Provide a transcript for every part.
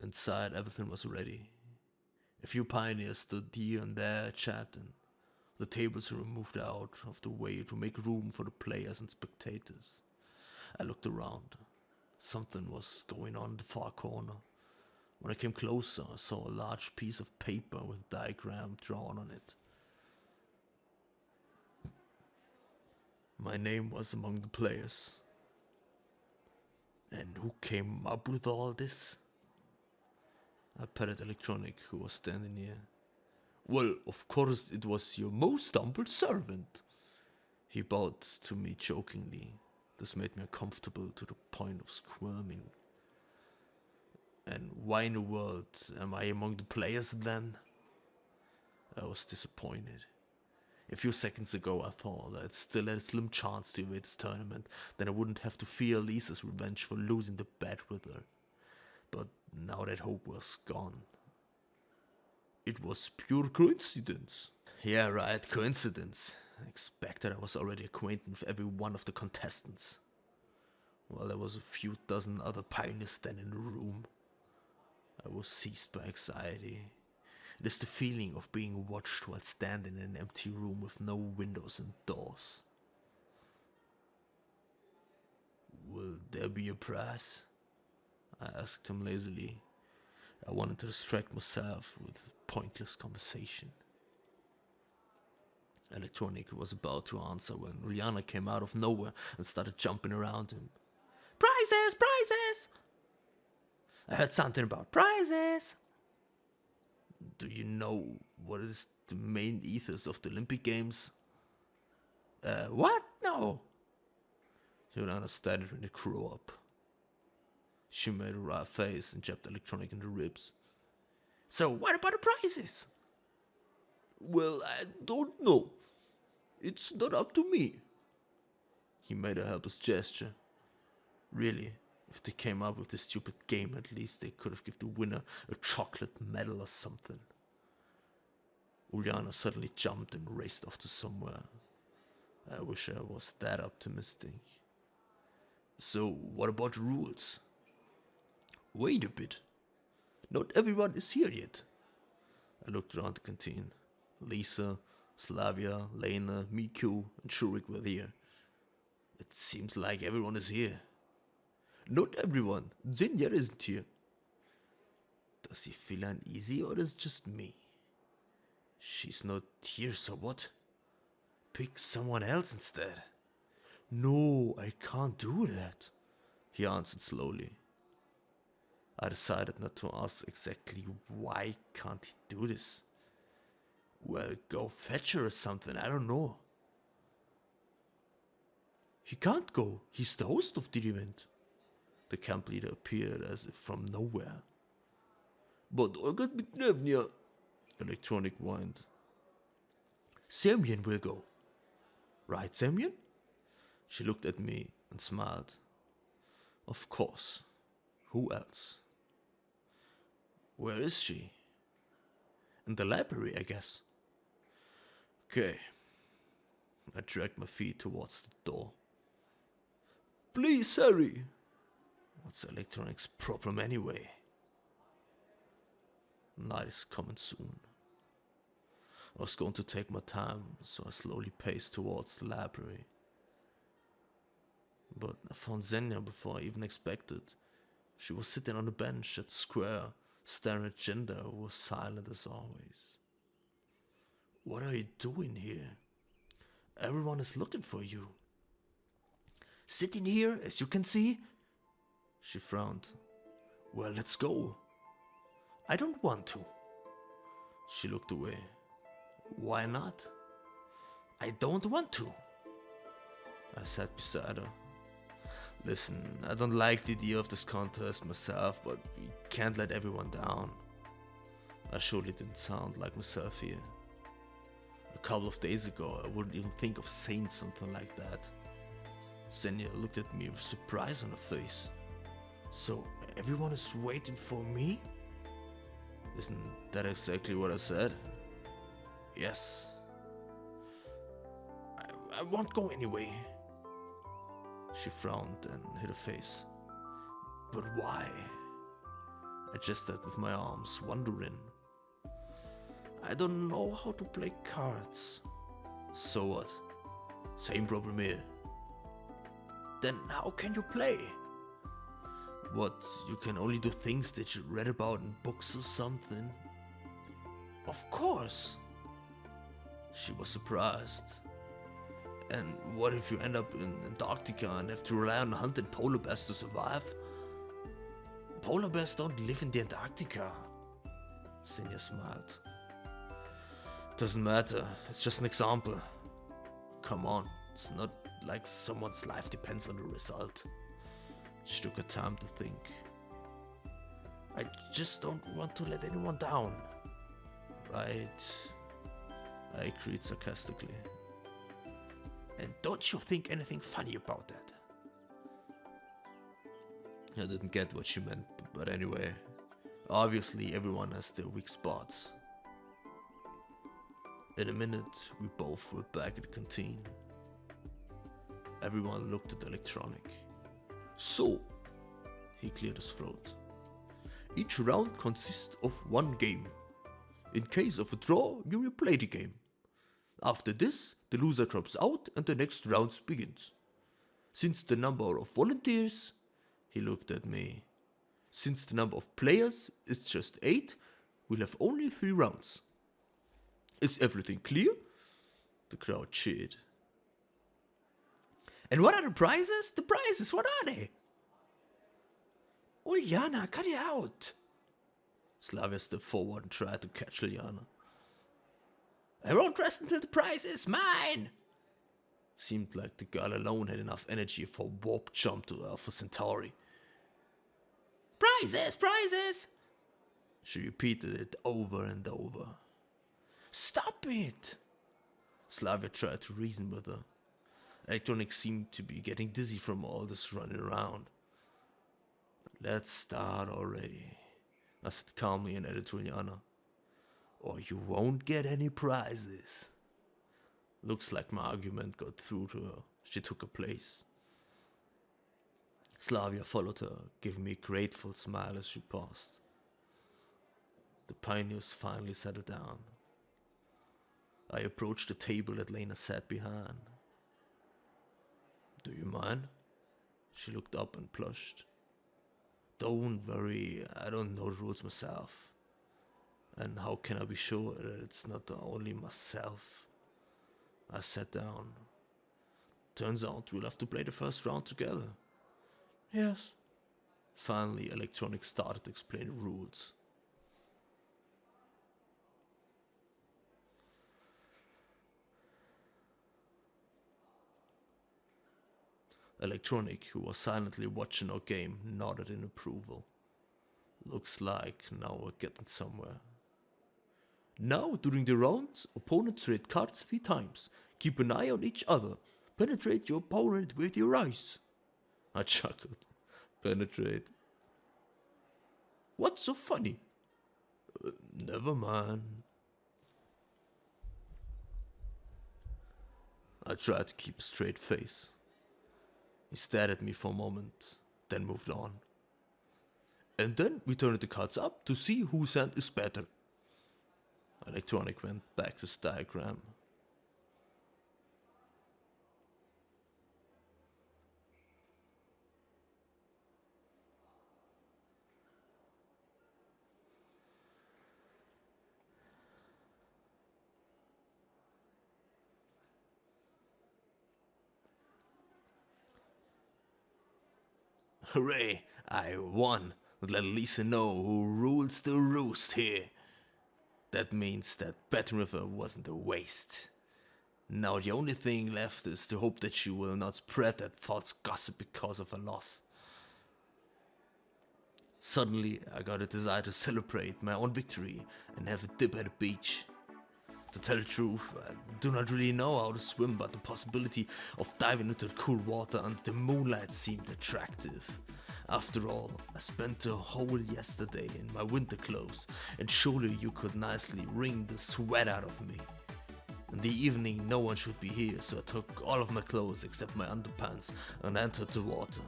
Inside, everything was ready. A few pioneers stood here and there chatting. The tables were moved out of the way to make room for the players and spectators. I looked around. Something was going on in the far corner. When I came closer, I saw a large piece of paper with a diagram drawn on it. My name was among the players. And who came up with all this? I patted Electronic, who was standing near. Well, of course it was your most humble servant. He bowed to me jokingly. This made me uncomfortable to the point of squirming. And why in the world am I among the players then? I was disappointed. A few seconds ago I thought I still had a slim chance to evade this tournament, then I wouldn't have to fear Lisa's revenge for losing the bet with her. But now that hope was gone. It was pure coincidence. Yeah, right, coincidence. I expected I was already acquainted with every one of the contestants. While there was a few dozen other pioneers standing in the room, I was seized by anxiety. It is the feeling of being watched while standing in an empty room with no windows and doors. Will there be a prize? I asked him lazily. I wanted to distract myself with pointless conversation. Electronic was about to answer when Rihanna came out of nowhere and started jumping around him. Prizes! Prizes! I heard something about prizes! Do you know what is the main ethos of the Olympic Games? What? No! You'll understand it when you grow up. She made a wry face and jabbed Electronic in the ribs. So what about the prizes? Well, I don't know. It's not up to me. He made a helpless gesture. Really, if they came up with this stupid game, at least they could have given the winner a chocolate medal or something. Uliana suddenly jumped and raced off to somewhere. I wish I was that optimistic. So, what about the rules? Wait a bit. Not everyone is here yet. I looked around the canteen. Lisa, Slavia, Lena, Miku, and Shurik were there. It seems like everyone is here. Not everyone. Zhenya isn't here. Does he feel uneasy or is it just me? She's not here, so what? Pick someone else instead. No, I can't do that, he answered slowly. I decided not to ask exactly why can't he do this. Well, go fetch her or something, I don't know. He can't go, he's the host of the event. The camp leader appeared as if from nowhere. But I got mit Electronic whined. Semyon will go. Right, Semyon? She looked at me and smiled. Of course. Who else? Where is she? In the library, I guess. Okay. I dragged my feet towards the door. Please hurry. What's Electronic's problem anyway? Night is coming soon. I was going to take my time, so I slowly paced towards the library. But I found Zhenya before I even expected. She was sitting on a bench at the square, staring at Jinder, who was silent as always. What are you doing here? Everyone is looking for you. Sitting here, as you can see? She frowned. Well, let's go. I don't want to. She looked away. Why not? I don't want to. I sat beside her. Listen, I don't like the idea of this contest myself, but we can't let everyone down. I surely didn't sound like myself here. A couple of days ago, I wouldn't even think of saying something like that. Zhenya looked at me with surprise on her face. So, everyone is waiting for me? Isn't that exactly what I said? Yes. I won't go anyway. She frowned and hid her face. But why? I gestured with my arms, wondering. I don't know how to play cards. So what? Same problem here. Then how can you play? What, you can only do things that you read about in books or something? Of course. She was surprised. And what if you end up in Antarctica and have to rely on hunting polar bears to survive? Polar bears don't live in the Antarctica. Zhenya smiled. Doesn't matter, it's just an example. Come on, it's not like someone's life depends on the result. She took her time to think. I just don't want to let anyone down. Right? I agreed sarcastically. And don't you think anything funny about that? I didn't get what she meant, but anyway. Obviously everyone has their weak spots. In a minute, we both were back at the canteen. Everyone looked at the electronic. So, he cleared his throat. Each round consists of one game. In case of a draw, you replay the game. After this, the loser drops out and the next round begins. Since the number of volunteers, he looked at me. Since the number of players is just 8, we'll have only 3 rounds. Is everything clear? The crowd cheered. And what are the prizes? The prizes, what are they? Uljana, cut it out. Slava stepped forward and tried to catch Uljana. I won't rest until the prize is mine. Seemed like the girl alone had enough energy for a warp jump to Alpha Centauri. Prizes, prizes! She repeated it over and over. Stop it! Slava tried to reason with her. Electronic seemed to be getting dizzy from all this running around. Let's start already, I said calmly and added to Uljana. Or you won't get any prizes. Looks like my argument got through to her. She took her place. Slavia followed her, giving me a grateful smile as she passed. The pioneers finally settled down. I approached the table that Lena sat behind. Do you mind? She looked up and blushed. Don't worry, I don't know the rules myself. And how can I be sure that it's not only myself? I sat down. Turns out we'll have to play the first round together. Yes. Finally, Electronic started to explain the rules. Electronic, who was silently watching our game, nodded in approval. Looks like now we're getting somewhere. Now, during the rounds, opponents trade cards 3 times. Keep an eye on each other. Penetrate your opponent with your eyes. I chuckled. Penetrate. What's so funny? Never mind. I tried to keep a straight face. He stared at me for a moment, then moved on. And then we turned the cards up to see whose hand is better. Electronic went back to his diagram. Hooray, I won. Let Alisa know who rules the roost here. That means that betting with her wasn't a waste. Now the only thing left is to hope that she will not spread that false gossip because of her loss. Suddenly, I got a desire to celebrate my own victory and have a dip at the beach. To tell the truth, I do not really know how to swim, but the possibility of diving into the cool water under the moonlight seemed attractive. After all, I spent the whole yesterday in my winter clothes, and surely you could nicely wring the sweat out of me. In the evening, no one should be here, so I took all of my clothes except my underpants and entered the water.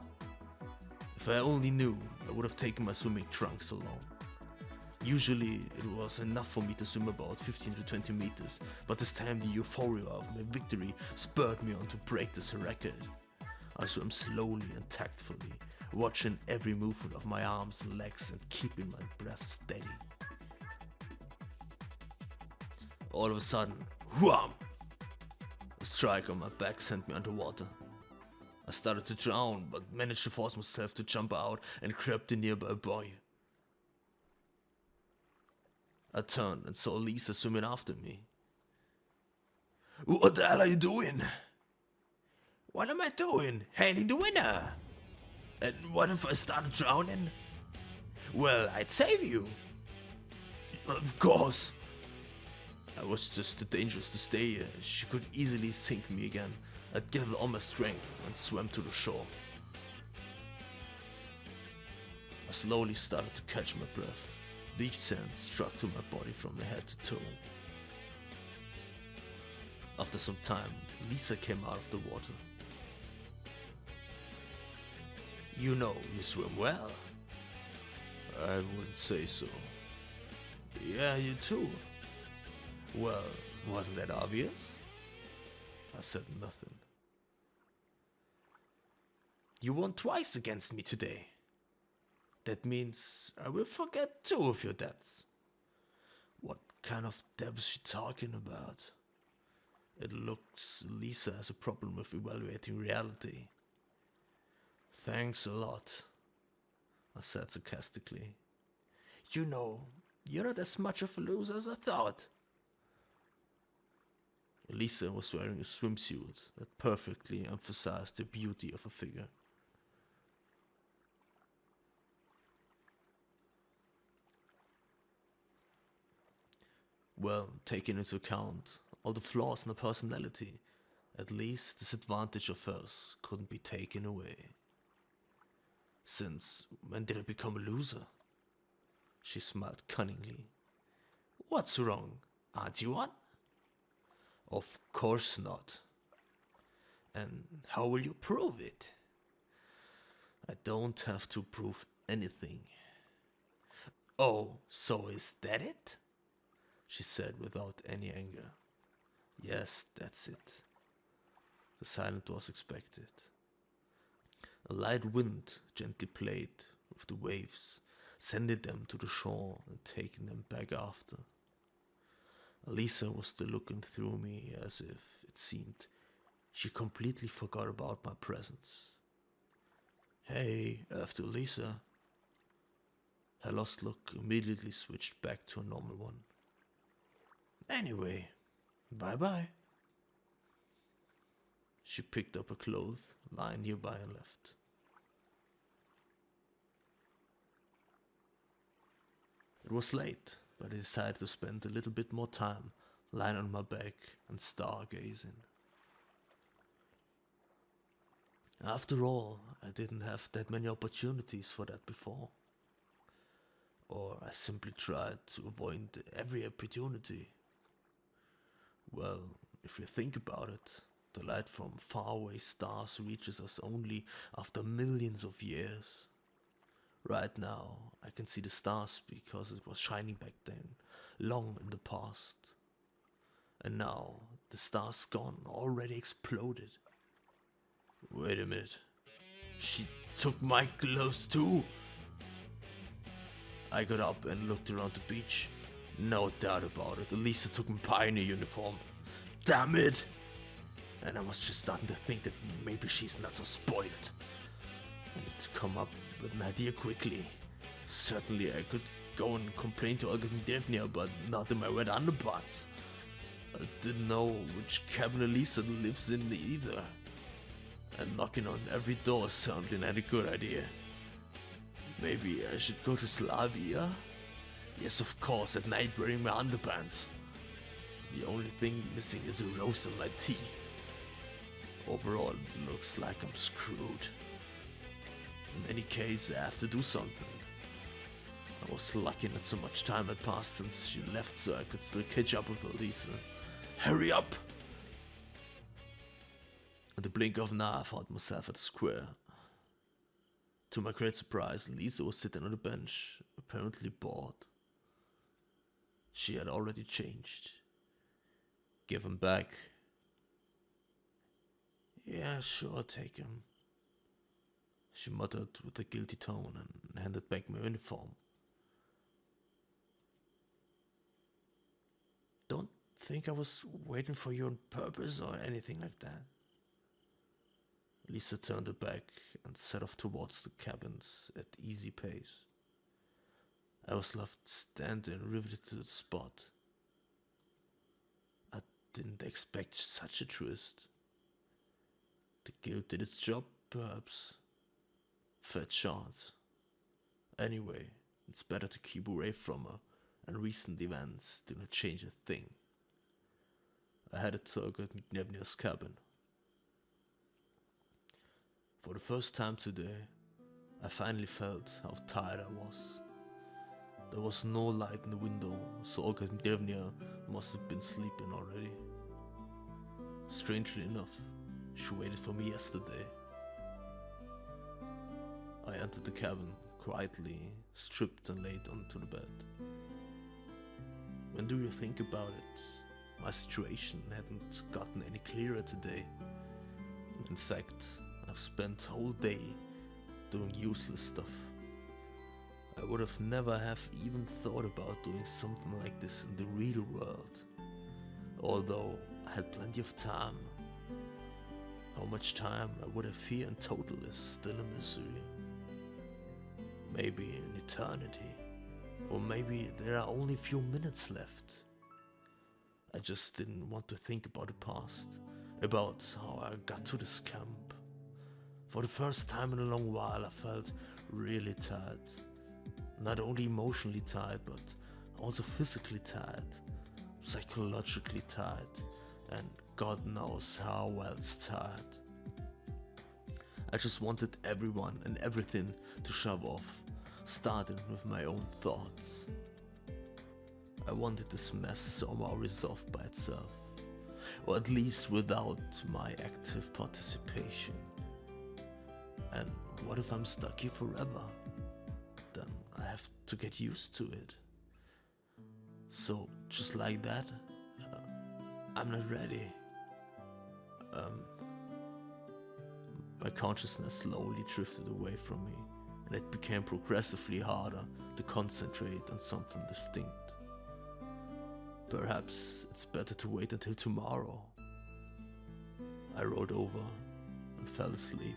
If I only knew, I would have taken my swimming trunks along. Usually it was enough for me to swim about 15 to 20 meters, but this time the euphoria of my victory spurred me on to break this record. I swam slowly and tactfully, watching every movement of my arms and legs and keeping my breath steady. All of a sudden, wham! A strike on my back sent me underwater. I started to drown, but managed to force myself to jump out and grab the nearby buoy. I turned and saw Alisa swimming after me. "What the hell are you doing?" "What am I doing? Hailing the winner!" "And what if I started drowning?" "Well, I'd save you." "Of course." I was just too dangerous to stay here. She could easily sink me again. I gathered all my strength and swam to the shore. I slowly started to catch my breath. Beach sand struck to my body from head to toe. After some time, Lisa came out of the water. "You know you swim well." "I wouldn't say so." "Yeah, you too." "Well, wasn't that obvious?" I said nothing. "You won twice against me today. That means I will forget 2 of your debts." What kind of debt is she talking about? It looks Lisa has a problem with evaluating reality. "Thanks a lot," I said sarcastically. "You know, you're not as much of a loser as I thought." Alisa was wearing a swimsuit that perfectly emphasized the beauty of her figure. Well, taking into account all the flaws in her personality, at least this advantage of hers couldn't be taken away. "Since when did I become a loser?" She smiled cunningly. "What's wrong? Aren't you one?" "Of course not." "And how will you prove it?" "I don't have to prove anything." "Oh, so is that it?" she said without any anger. "Yes, that's it." The silence was expected. A light wind gently played with the waves, sending them to the shore and taking them back after. Alisa was still looking through me as if, it seemed, she completely forgot about my presence. "Hey, after Alisa." Her lost look immediately switched back to a normal one. "Anyway, bye-bye." She picked up her clothes lying nearby and left. It was late, but I decided to spend a little bit more time lying on my back and stargazing. After all, I didn't have that many opportunities for that before. Or I simply tried to avoid every opportunity. Well, if you think about it, the light from faraway stars reaches us only after millions of years. Right now, I can see the stars because it was shining back then, long in the past. And now, the stars gone, already exploded. Wait a minute. She took my clothes too? I got up and looked around the beach. No doubt about it, Alisa took my pioneer uniform. Damn it! And I was just starting to think that maybe she's not so spoiled. I need to come up with an idea quickly. Certainly I could go and complain to Zhenya, but not in my red underpants. I didn't know which cabin Alisa lives in either. And knocking on every door is certainly not a good idea. Maybe I should go to Slava? Yes, of course, at night wearing my underpants. The only thing missing is a rose in my teeth. Overall, it looks like I'm screwed. In any case, I have to do something. I was lucky not so much time had passed since she left, so I could still catch up with Alisa. Hurry up! In the blink of an eye, I found myself at the square. To my great surprise, Alisa was sitting on a bench, apparently bored. She had already changed. Give him back. Yeah, sure, take him. She muttered with a guilty tone and handed back my uniform. Don't think I was waiting for you on purpose or anything like that. Lisa turned her back and set off towards the cabins at easy pace. I was left standing riveted to the spot. I didn't expect such a twist. The guilt did its job, perhaps. Fat chance. Anyway, it's better to keep away from her, and recent events do not change a thing. I headed to Gnevnia's cabin. For the first time today, I finally felt how tired I was. There was no light in the window, so Olga Gnevnia must have been sleeping already. Strangely enough, she waited for me yesterday. I entered the cabin quietly, stripped and laid onto the bed. When do you think about it? My situation hadn't gotten any clearer today. In fact, I've spent the whole day doing useless stuff. I would have never have even thought about doing something like this in the real world. Although I had plenty of time. How much time I would have here in total is still a mystery. Maybe an eternity. Or maybe there are only a few minutes left. I just didn't want to think about the past. About how I got to this camp. For the first time in a long while I felt really tired. Not only emotionally tired, but also physically tired. Psychologically tired. And God knows how else tired. I just wanted everyone and everything to shove off, starting with my own thoughts. I wanted this mess somehow resolved by itself, or at least without my active participation. And what if I'm stuck here forever? Then I have to get used to it. So, just like that, I'm not ready. My consciousness slowly drifted away from me, and it became progressively harder to concentrate on something distinct. Perhaps it's better to wait until tomorrow. I rolled over and fell asleep.